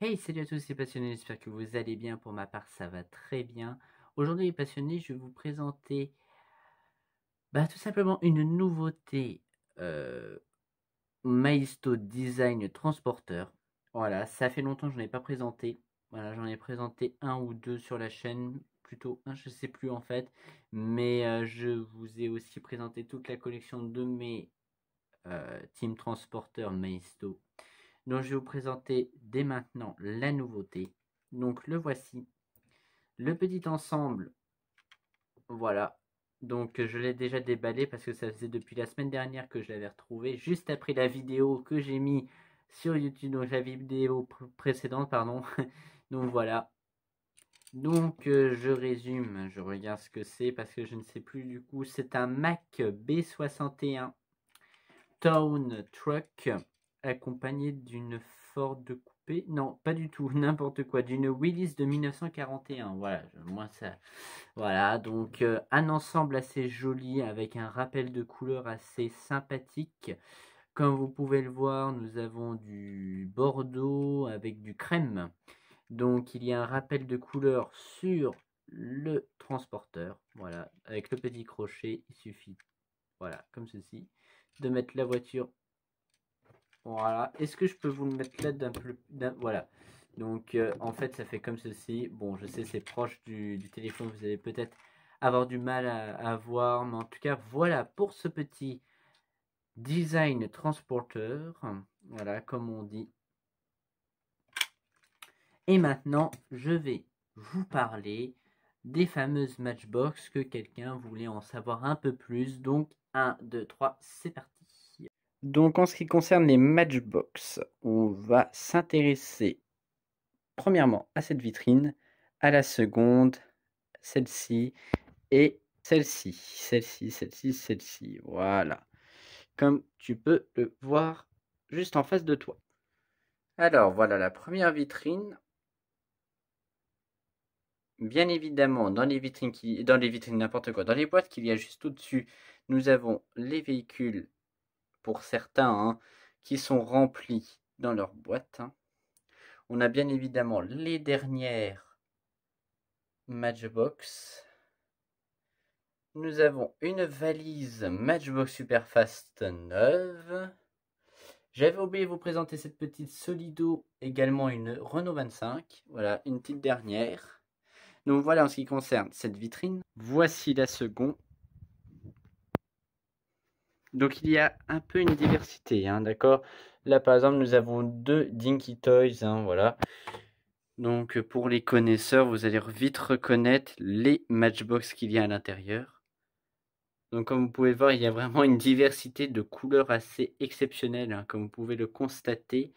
Hey, salut à tous les passionnés, j'espère que vous allez bien. Pour ma part, ça va très bien. Aujourd'hui, les passionnés, je vais vous présenter tout simplement une nouveauté Maisto Design Transporteur. Voilà, ça fait longtemps que je n'en ai pas présenté. Voilà, j'en ai présenté un ou deux sur la chaîne, plutôt un, je sais plus en fait. Mais je vous ai aussi présenté toute la collection de mes Team Transporteur Maisto. Donc je vais vous présenter dès maintenant la nouveauté. Donc le voici. Le petit ensemble, voilà. Donc je l'ai déjà déballé parce que ça faisait depuis la semaine dernière que je l'avais retrouvé, juste après la vidéo que j'ai mis sur YouTube, donc la vidéo précédente, pardon. Donc voilà. Donc je résume, je regarde ce que c'est parce que je ne sais plus du coup. C'est un Mack B61 Town Truck accompagné d'une Ford coupée. Non, pas du tout, n'importe quoi. D'une Willys de 1941. Voilà, moi ça. Voilà, donc un ensemble assez joli avec un rappel de couleurs assez sympathique. Comme vous pouvez le voir, nous avons du bordeaux avec du crème. Donc il y a un rappel de couleurs sur le transporteur. Voilà, avec le petit crochet, il suffit, voilà, comme ceci, de mettre la voiture. Voilà, est-ce que je peux vous le mettre là d'un peu, voilà. Donc en fait ça fait comme ceci. Bon, je sais c'est proche du téléphone, vous allez peut-être avoir du mal à voir, mais en tout cas voilà pour ce petit design transporteur, voilà comme on dit. Et maintenant je vais vous parler des fameuses Matchbox que quelqu'un voulait en savoir un peu plus. Donc 1, 2, 3, c'est parti. Donc en ce qui concerne les Matchbox, on va s'intéresser premièrement à cette vitrine, à la seconde, celle-ci et celle-ci, celle-ci, voilà. Comme tu peux le voir juste en face de toi. Alors voilà la première vitrine. Bien évidemment, dans les vitrines n'importe quoi, dans les boîtes qu'il y a juste au-dessus, nous avons les véhicules pour certains qui sont remplis dans leur boîte. On a bien évidemment les dernières Matchbox. Nous avons une valise Matchbox Superfast neuve. J'avais oublié de vous présenter cette petite Solido, également une Renault 25. Voilà, une petite dernière. Donc voilà en ce qui concerne cette vitrine. Voici la seconde. Donc il y a un peu une diversité, d'accord. Là par exemple nous avons deux Dinky Toys, voilà. Donc pour les connaisseurs, vous allez vite reconnaître les Matchbox qu'il y a à l'intérieur. Donc comme vous pouvez voir, il y a vraiment une diversité de couleurs assez exceptionnelle, comme vous pouvez le constater.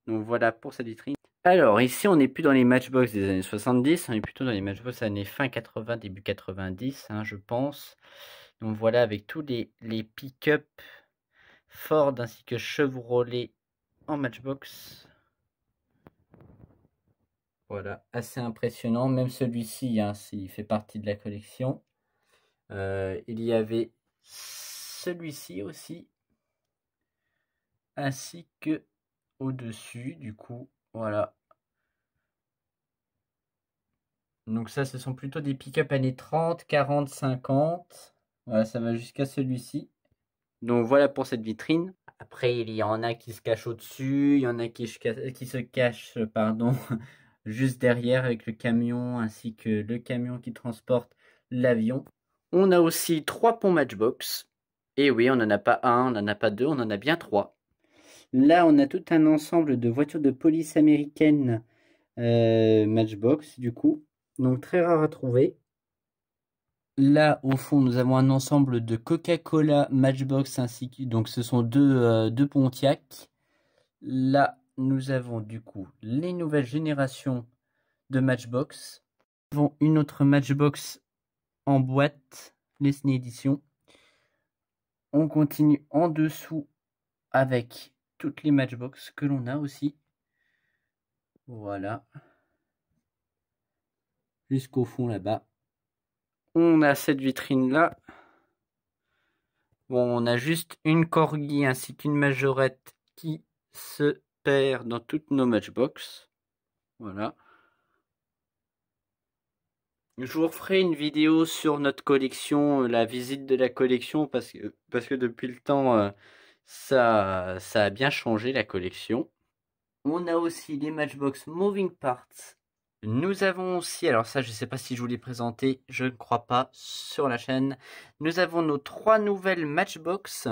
Donc voilà pour cette vitrine. Alors ici on n'est plus dans les Matchbox des années 70, on est plutôt dans les Matchbox des années fin 80, début 90, je pense. Donc voilà avec tous les pick-up Ford ainsi que Chevrolet en Matchbox. Voilà, assez impressionnant, même celui-ci, s'il fait partie de la collection. Il y avait celui-ci aussi, ainsi que au-dessus, du coup, voilà. Donc ça, ce sont plutôt des pick-up années 30, 40, 50. Voilà, ça va jusqu'à celui-ci. Donc voilà pour cette vitrine. Après, il y en a qui se cachent au-dessus, il y en a qui se cachent, pardon, juste derrière avec le camion, ainsi que le camion qui transporte l'avion. On a aussi 3 ponts Matchbox. Et oui, on n'en a pas un, on n'en a pas deux, on en a bien 3. Là, on a tout un ensemble de voitures de police américaines Matchbox, du coup. Donc très rare à trouver. Là, au fond, nous avons un ensemble de Coca-Cola Matchbox ainsi que donc ce sont deux Pontiac. Là, nous avons du coup les nouvelles générations de Matchbox. Nous avons une autre Matchbox en boîte, Lesney Edition. On continue en dessous avec toutes les Matchbox que l'on a aussi. Voilà. Jusqu'au fond là-bas. On a cette vitrine là. Bon, on a juste une Corgi ainsi qu'une Majorette qui se paires dans toutes nos Matchbox. Voilà. Je vous referai une vidéo sur notre collection, la visite de la collection, parce que depuis le temps, ça a bien changé la collection. On a aussi les Matchbox Moving Parts. Nous avons aussi, alors ça je ne sais pas si je vous l'ai présenté, je ne crois pas, sur la chaîne. Nous avons nos 3 nouvelles Matchbox.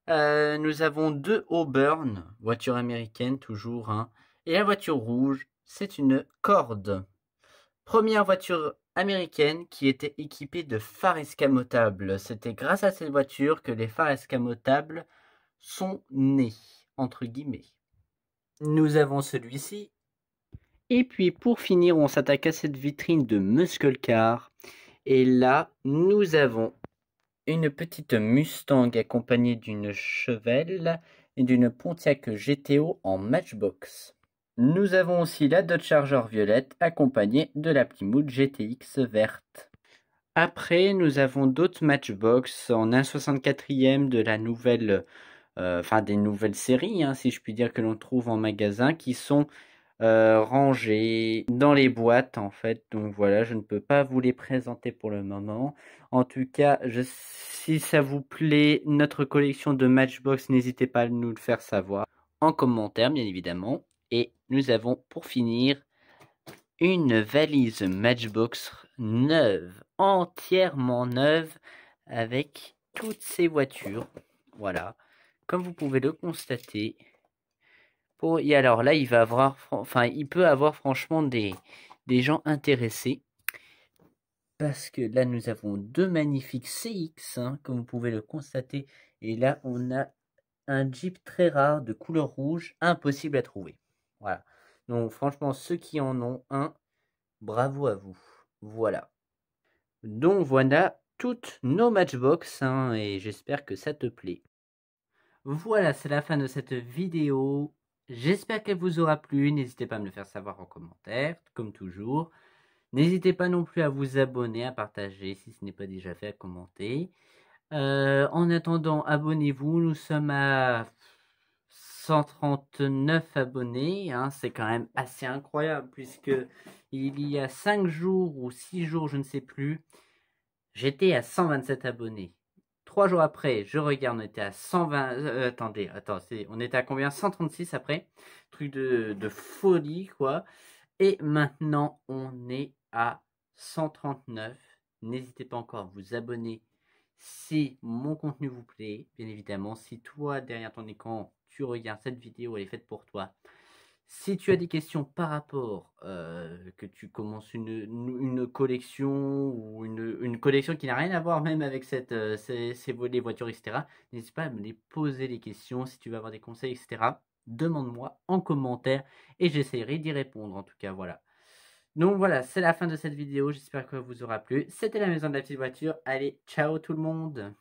Nous avons 2 Auburn, voiture américaine toujours, hein. Et la voiture rouge, c'est une Corde. Première voiture américaine qui était équipée de phares escamotables. C'était grâce à cette voiture que les phares escamotables sont nés, entre guillemets. Nous avons celui-ci. Et puis pour finir, on s'attaque à cette vitrine de Muscle Car. Et là, nous avons une petite Mustang accompagnée d'une Chevelle et d'une Pontiac GTO en Matchbox. Nous avons aussi la Dodge Charger violette accompagnée de la Plymouth GTX verte. Après, nous avons d'autres Matchbox en 1/64e de la nouvelle, des nouvelles séries, hein, si je puis dire, que l'on trouve en magasin, qui sont rangées dans les boîtes en fait. Donc voilà, je ne peux pas vous les présenter pour le moment. En tout cas, si ça vous plaît, notre collection de Matchbox, n'hésitez pas à nous le faire savoir en commentaire, bien évidemment. Et nous avons pour finir une valise Matchbox neuve, entièrement neuve, avec toutes ces voitures. Voilà, comme vous pouvez le constater. Et alors là, il peut avoir franchement des gens intéressés. Parce que là, nous avons 2 magnifiques CX, hein, comme vous pouvez le constater. Et là, on a un Jeep très rare de couleur rouge, impossible à trouver. Voilà. Donc franchement, ceux qui en ont un, bravo à vous. Voilà. Donc voilà toutes nos Matchbox, hein, et j'espère que ça te plaît. Voilà, c'est la fin de cette vidéo. J'espère qu'elle vous aura plu. N'hésitez pas à me le faire savoir en commentaire, comme toujours. N'hésitez pas non plus à vous abonner, à partager si ce n'est pas déjà fait, à commenter. En attendant, abonnez-vous. Nous sommes à 139 abonnés. Hein. C'est quand même assez incroyable puisque il y a 5 jours ou 6 jours, je ne sais plus, j'étais à 127 abonnés. 3 jours après, je regarde, on était à 120... on était à combien? 136 après. Truc de folie, quoi. Et maintenant, on est à 139. N'hésitez pas encore à vous abonner si mon contenu vous plaît. Bien évidemment, si toi, derrière ton écran, tu regardes cette vidéo, elle est faite pour toi. Si tu as des questions par rapport, que tu commences une collection ou une collection qui n'a rien à voir même avec les voitures, etc., n'hésite pas à me les poser les questions. Si tu veux avoir des conseils, etc., demande-moi en commentaire et j'essaierai d'y répondre. En tout cas, voilà. Donc voilà, c'est la fin de cette vidéo. J'espère que vous aura plu. C'était la maison de la petite voiture. Allez, ciao tout le monde!